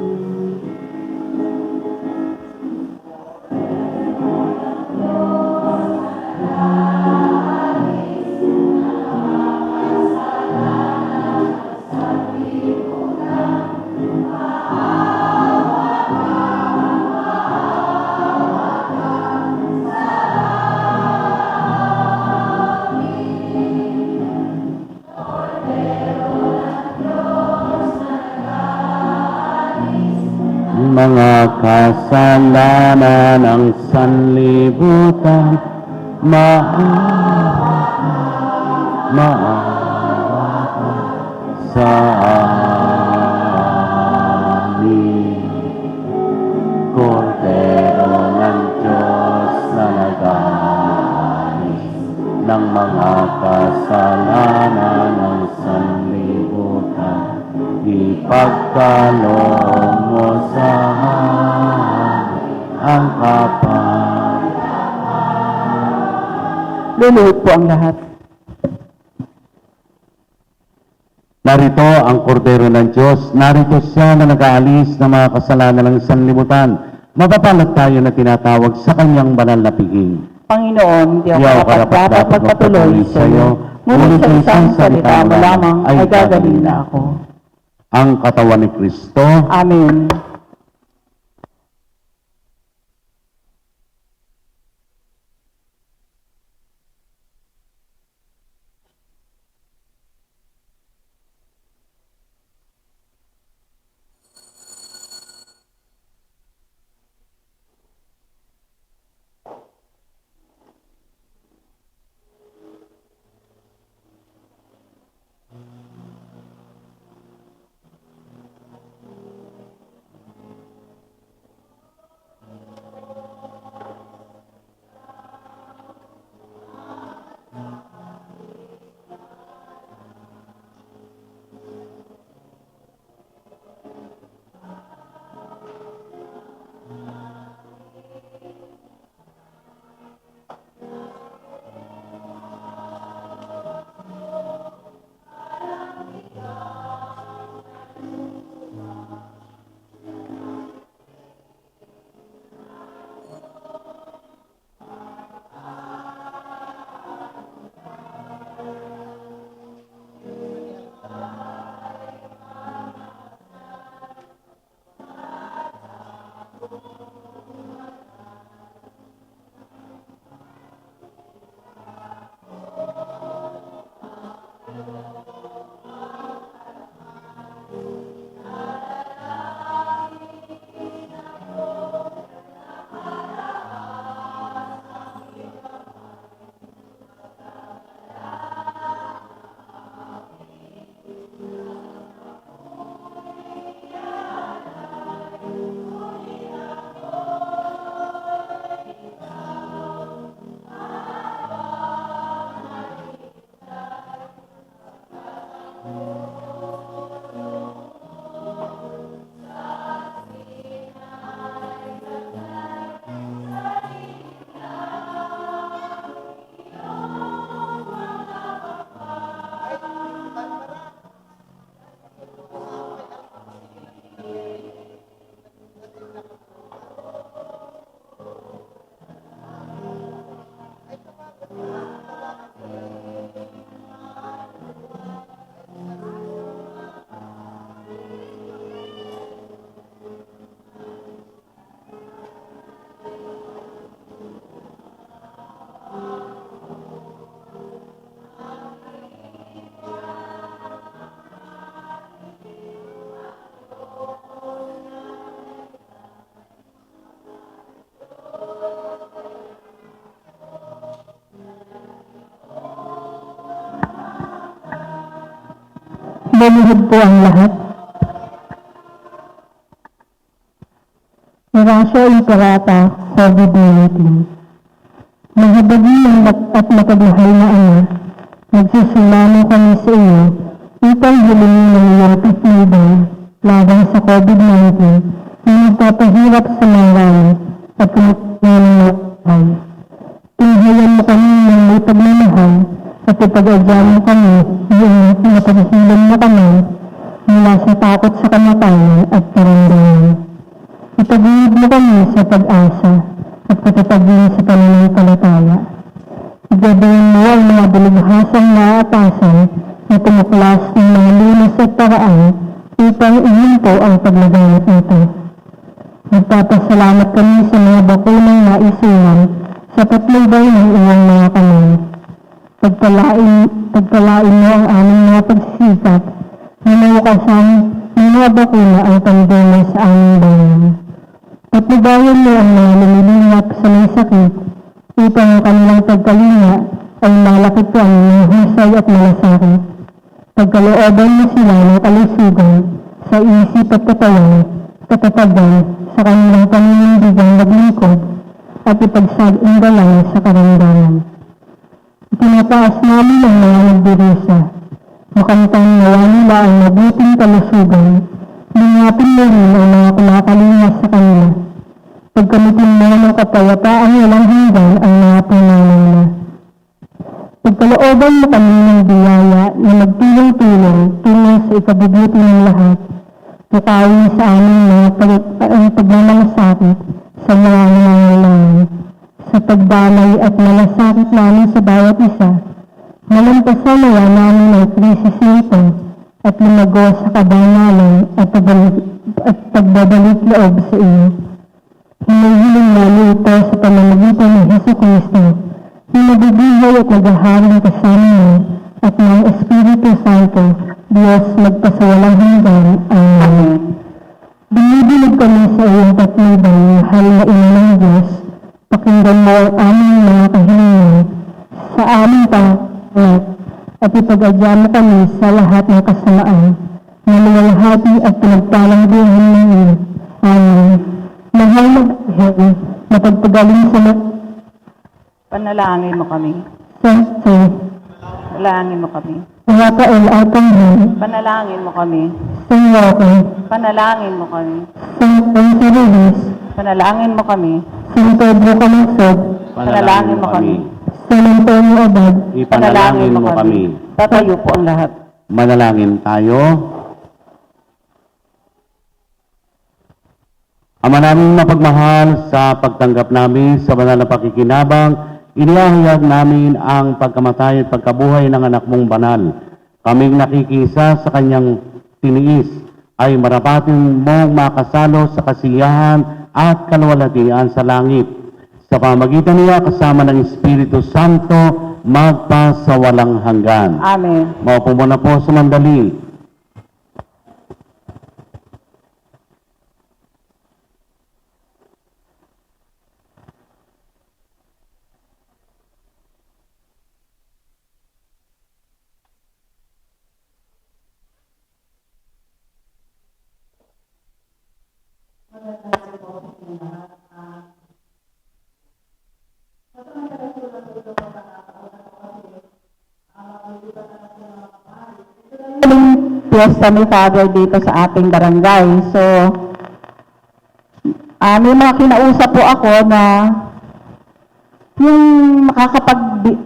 Mga kasalanan ng sanlibutan, maawa sa amin. ang mga kasalanan ng sanlibutan. Ipagkaloob mo sa amin ang kapal. Luluhod po ang lahat. Narito ang kordero ng Diyos. Narito siya na nag-aalis ng mga kasalanan ng sanlibutan. Mapapalad tayo na tinatawag sa kanyang banal na piging. Panginoon, di Di ako dapat magpatuloy sa iyo. Ngunit sa isang salita mo lamang ay gagaling na ako. Ang katawan ni Kristo. Amen. Lumuhod po ang lahat. Erasio Imperata, COVID-19. Mahabagi at mapagmahal na Ama, nagsisimano kami sa iyo upang hilingin ng iyong patnubay laban sa COVID-19 na nagpapahirap sa mga at kumakain ng buhay. Tunghayan mo kami ng may pagmamahal at ipag-adyan mo kami yung napaghilan mo kami mula sa takot sa kamatayan at karamdaman. Ipag-iib mo kami sa pag-asa at patataglin sa pananampalataya. Igabayan mo ang mga dalubhasang naatasan na tumuklas ng mga lunas at paraan upang ihinto ang paglaganap nito. Nagpapasalamat kami sa mga bakunang naisinan sa patnubay ng iyong mga kamay. Pagpalain mo ang aming mga pagsisikap na naukasan ng mga bakuna ang pandemya sa aming bayan. Patnubayan mo ang mga lumilingap sa may sakit upang ang kanilang pagkalinga ay malakit ko ang iyong husay at malasakit. Pagkalooban mo sila ng kalusugan sa isip at katawan, katatagan sa kanilang paninindigang maglingkod at ipagsag-indalang sa karamdaman. Itinataas namin ang mga nagdurusa. Makamtang nawa nila ang mabuting kalusugan. Lingapin mo rin ang mga kumakalingas sa kanila. Pagkamitin mo ng kapayapaan walang hanggan ang mga pangalan nila. Pagkalooban mo kami ng biyaya na magtulong-tulong tungo sa ikabubuti ng lahat. Tukawin sa amin mga pagmamalasakit sa mga nangangailangan. Sa pagdamay at malasakit namin sa bawat isa, malampasan nawa namin ang krisis nito at lumago sa kabanalan at pagbabalik loob sa iyo. Hinihiling namin ito sa pamamagitan ng Jesucristo, na nabibihay at naghaharing kasama mo at ng Espiritu Santo, Diyos magpasawalang hanggan. Amen. Binibinig kami sa iyong patnubay, mahal na ina ng Diyos. Pakinggan mo ang aming mga kahilingan sa aming pangalat at ipag-adya mo kami sa lahat ng kasamaan na luwalhati at pinagpalang buhay ng iyo. Amen. Mahal na Heaven, na pagpagaling sa Panalangin mo kami. Santo, Panalangin mo kami. Rafael Arcangel, Panalangin mo kami. San Roque, Panalangin mo kami. San Francisco, Panalangin mo kami. San Pedro Camansog, Panalangin mo kami. San Antonio Abad, Ipanalangin mo kami. Tatayo po ang lahat. Manalangin tayo. Ama naming mapagmahal, sa pagtanggap namin sa banal na pakikinabang, inihahayag namin ang pagkamatay at pagkabuhay ng anak mong banal. Kaming nakikisa sa kanyang tiniis ay marapatin mong makasalo sa kasiyahan at kaluwalhatian sa langit. Sa pamagitan niya kasama ng Espiritu Santo, magpasawalang hanggan. Amen. Maupo muna po sa mandali. Piyesta ni Father dito sa ating barangay. So, may mga kinausap po ako na yung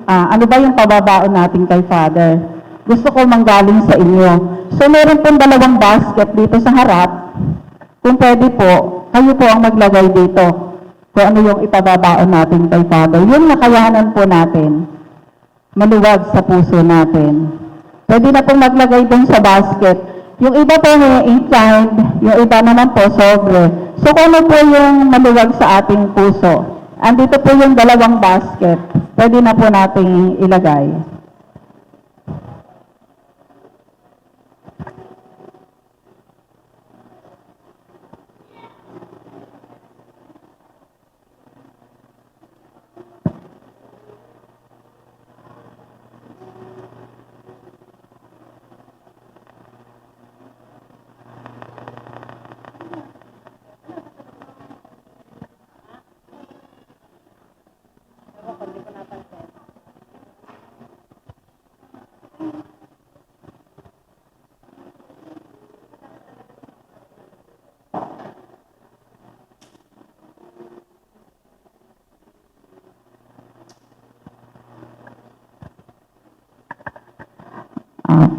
ano ba yung pababaon natin kay Father? Gusto ko manggaling sa inyo. So, meron pong 2 basket dito sa harap. Kung pwede po, kayo po ang maglagay dito kung ano yung ipababaon natin kay Father. Yung nakayanan po natin, maluwag sa puso natin. Pwede na pong maglagay dun sa basket. Yung iba po in kind, yung iba naman po sobre. So kung ano po yung maluwag sa ating puso, andito po yung 2 basket. Pwede na po nating ilagay.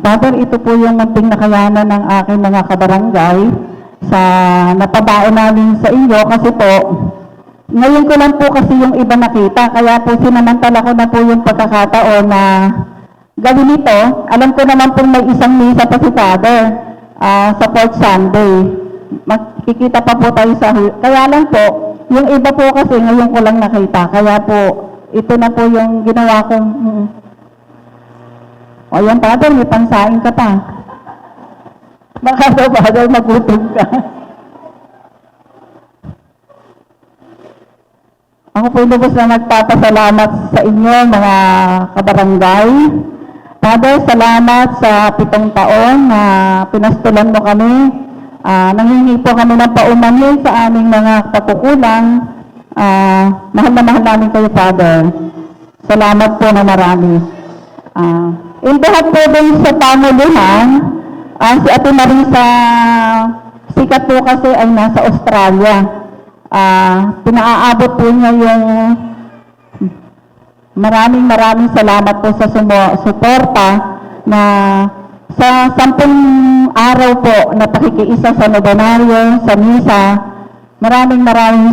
Father, ito po yung munting nakayanan ng aking mga kabarangay sa napabaon namin sa inyo kasi po, ngayon ko lang po kasi yung iba nakita, kaya po sinamantala ko na po yung pagkakataon na gawin ito. Alam ko naman po may isang misa pa si Father sa 4th Sunday. Makikita pa po tayo sa kaya lang po, yung iba po kasi ngayon ko lang nakita, kaya po ito na po yung ginawa kong o yan, Father, may pansain ka pa. Baka daw, Father, magutom ka. Ako po lubos na nagpapasalamat sa inyo, mga kabarangay. Father, salamat sa 7 taon na pinastulan mo kami. Nanghingi po kami ng paumanhin sa aming mga pagkukulang. Mahal na mahal namin kayo, Father. Salamat po na marami. Indahat po din sa pamuluhan, si Ate Marisa, sikat po kasi ay nasa Australia. Pinaaabot po niya yung maraming salamat po sa suporta na sa 10 araw po na pakikiisa sa nobenaryo, sa misa. Maraming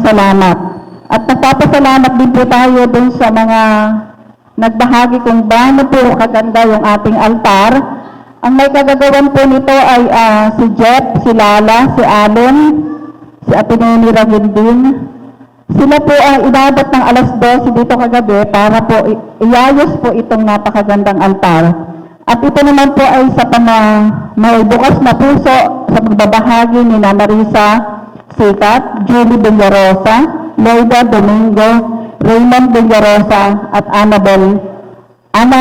salamat. At nagpapasalamat din po tayo dun sa mga nagbahagi kung gaano po kaganda yung ating altar. Ang may kagagawan po nito ay si Jeff, si Lala, si Allen, si Ate Neni Ragindin. Sila po ay inabot ng alas 12 dito kagabi para po iayos po itong napakagandang altar. At ito naman po ay sa may bukas na puso sa pagbabahagi ni Marisa Sikat, Julie Villarosa, Loida Domingo, Raymond Villarosa, at Ana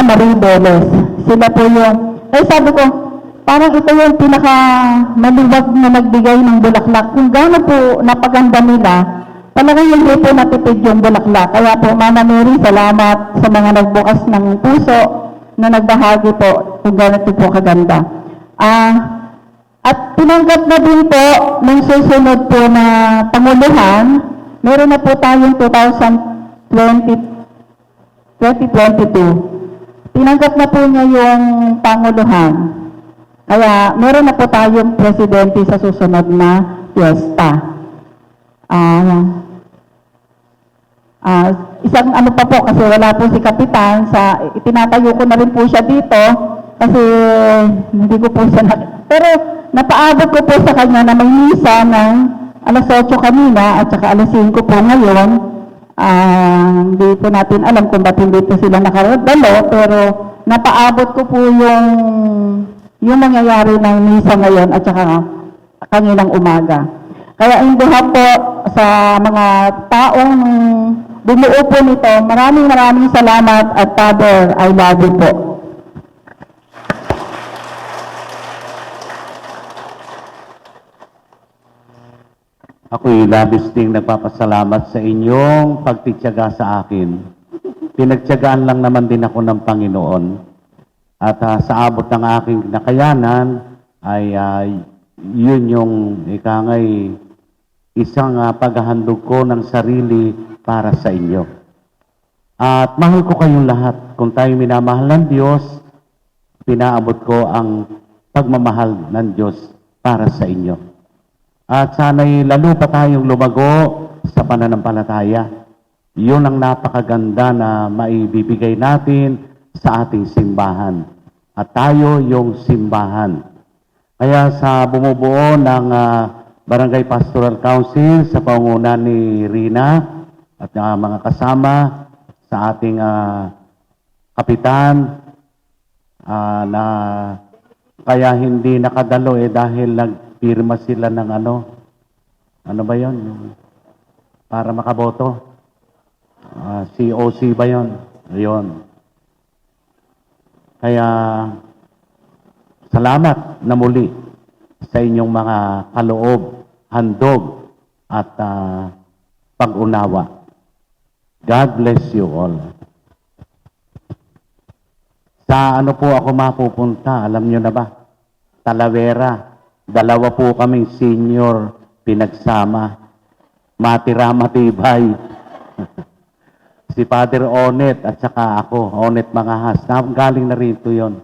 Marie Beles. Sila po yung, sabi ko, parang ito yung pinaka-maluwag na nagbigay ng bulaklak. Kung gaano po napaganda nila, talagang hindi po natipid yung bulaklak. Kaya po, Mama Mary, salamat sa mga nagbukas ng puso na nagbahagi po kung gaano po kaganda. At tinanggap na din po ng susunod po na panguluhan, meron na po tayong 2022. Tinanggap na po niya yung panguluhan. Kaya meron na po tayong presidente sa susunod na fiesta. Isang ano pa po, kasi wala po si Kapitan, itinatayo ko na rin po siya dito, kasi hindi ko po siya pero napaabot ko po sa kanya na may misa ng alas 8 kanina at saka alas 5 po ngayon. Hindi po natin alam kung ba't hindi po sila nakadalo, pero napaabot ko po yung mangyayari ng misa ngayon at saka kaninang umaga. Kaya induhat po sa mga taong bumuo po nito, maraming salamat at Father, I love you po. Ako'y labis ding nagpapasalamat sa inyong pagtitiyaga sa akin. Pinagtiyagaan lang naman din ako ng Panginoon. At sa abot ng aking nakayanan ay yun yung ikangay isang paghahandog ko ng sarili para sa inyo. At mahal ko kayong lahat. Kung tayo minamahal ng Diyos, pinaabot ko ang pagmamahal ng Diyos para sa inyo. At sana'y lalo pa tayong lumago sa pananampalataya. Yun ang napakaganda na maibibigay natin sa ating simbahan. At tayo yung simbahan. Kaya sa bumubuo ng Barangay Pastoral Council sa pangunguna ni Rina at mga kasama sa ating kapitan na kaya hindi nakadalo dahil nagpirma sila ng ano ba yon para makaboto, COC ba yon? Ayun. Kaya salamat na muli sa inyong mga kaloob, handog at pag-unawa. God bless you all. Sa ano po ako mapupunta, alam nyo na ba? Talavera. 2 po kaming senior pinagsama. Matira matibay. Si Father Onet at saka ako, Onet Mangahas. Galing na rin ito yun.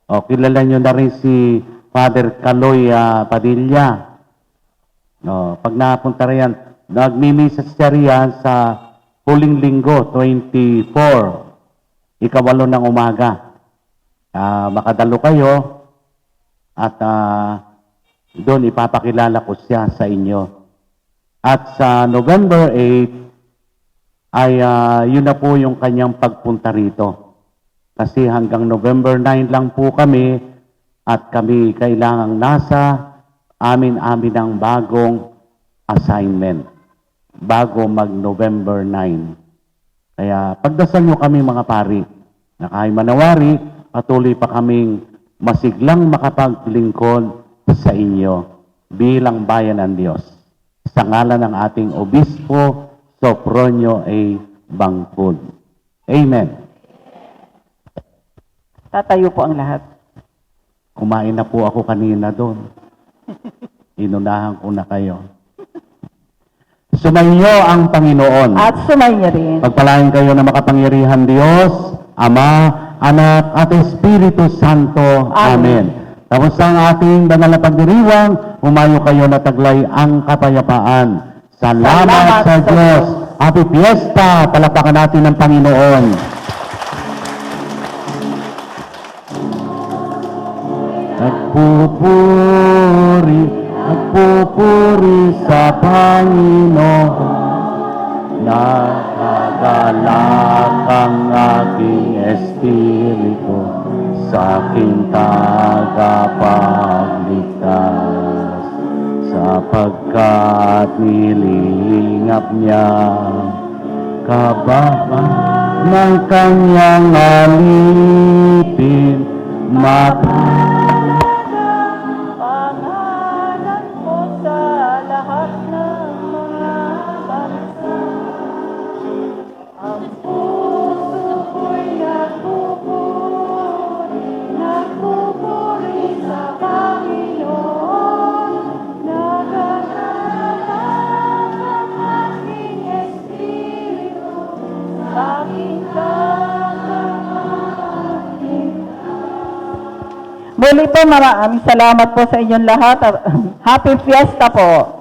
O, kilala nyo na rin si Father Caloy Padilla. O, pag napunta riyan, nagmimisa siya riyan sa huling linggo, 24, ikawalo ng umaga. Makadalo kayo at doon ipapakilala ko siya sa inyo. At sa November 8 ay yun na po yung kanyang pagpunta rito. Kasi hanggang November 9 lang po kami at kami kailangang nasa amin ang bagong assignment bago mag-November 9. Kaya pagdasal nyo kami mga pari na kahit manawari, patuloy pa kaming masiglang makapaglingkod sa inyo bilang bayan ng Diyos. Sa ngalan ng ating Obispo, Sopronio A. Bangkod. Amen. Tatayo po ang lahat. Kumain na po ako kanina doon. Inunahan ko na kayo. Sumainyo ang Panginoon. At sumainyo rin. Pagpalain kayo na makapangyarihan Diyos, Ama, Anak, at Espiritu Santo. Amen. Tapos ang ating banal na pagdiriwang, humayo kayo na taglay ang kapayapaan. Salamat sa Diyos. Happy Fiesta! Palapakan natin ng Panginoon. Nagpupuri sa Panginoon. Nakagalak ang aking espiritu sa aking tagapagligtas, sapagkat nilingap niya kababa ng kanyang alipin. Pangalan mo sa lahat ng mga bansa. Ang puso ko'y nagpupuri sa Panginoon. Nagagalak ang aking espiritu sa aking Muli po, maraming salamat po sa inyong lahat. Happy Fiesta po!